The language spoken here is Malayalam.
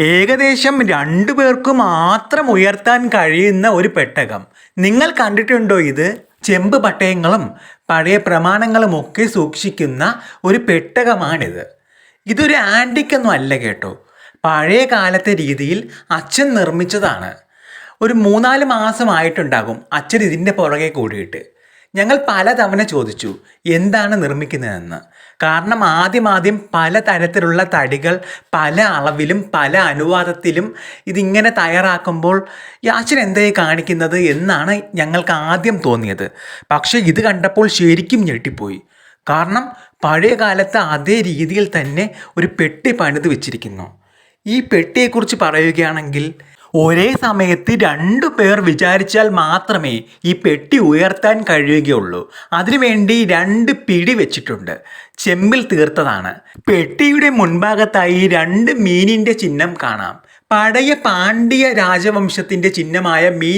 ഏകദേശം 2 പേർക്ക് മാത്രം ഉയർത്താൻ കഴിയുന്ന ഒരു പെട്ടകം. നിങ്ങൾ കണ്ടിട്ടുണ്ടോ ഇത്? ചെമ്പ് പട്ടയങ്ങളും പഴയ പ്രമാണങ്ങളും ഒക്കെ സൂക്ഷിക്കുന്ന ഒരു പെട്ടകമാണിത്. ഇതൊരു ആൻറ്റിക്കൊന്നും അല്ല കേട്ടോ. പഴയ കാലത്തെ രീതിയിൽ അച്ഛൻ നിർമ്മിച്ചതാണ്. ഒരു 3-4 മാസമായിട്ടുണ്ടാകും അച്ഛൻ ഇതിൻ്റെ പുറകെ കൂടിയിട്ട്. ഞങ്ങൾ പലതവണ ചോദിച്ചു എന്താണ് നിർമ്മിക്കുന്നതെന്ന്. കാരണം ആദ്യം പല തരത്തിലുള്ള തടികൾ പല അളവിലും പല അനുപാതത്തിലും ഇതിങ്ങനെ തയ്യാറാക്കുമ്പോൾ അച്ഛൻ എന്തായി കാണിക്കുന്നത് എന്നാണ് ഞങ്ങൾക്ക് ആദ്യം തോന്നിയത്. പക്ഷേ ഇത് കണ്ടപ്പോൾ ശരിക്കും ഞെട്ടിപ്പോയി. കാരണം പഴയ കാലത്ത് അതേ രീതിയിൽ തന്നെ ഒരു പെട്ടി പണിത് വെച്ചിരിക്കുന്നു. ഈ പെട്ടിയെക്കുറിച്ച് പറയുകയാണെങ്കിൽ ഒരേ സമയത്ത് 2 പേർ വിചാരിച്ചാൽ മാത്രമേ ഈ പെട്ടി ഉയർത്താൻ കഴിയുകയുള്ളൂ. അതിനുവേണ്ടി 2 പിടി വെച്ചിട്ടുണ്ട്. ചെമ്പിൽ തീർത്തതാണ്. പെട്ടിയുടെ മുൻഭാഗത്തായി 2 മീനിൻ്റെ ചിഹ്നം കാണാം. പഴയ പാണ്ഡ്യ രാജവംശത്തിൻ്റെ ചിഹ്നമായ മീൻ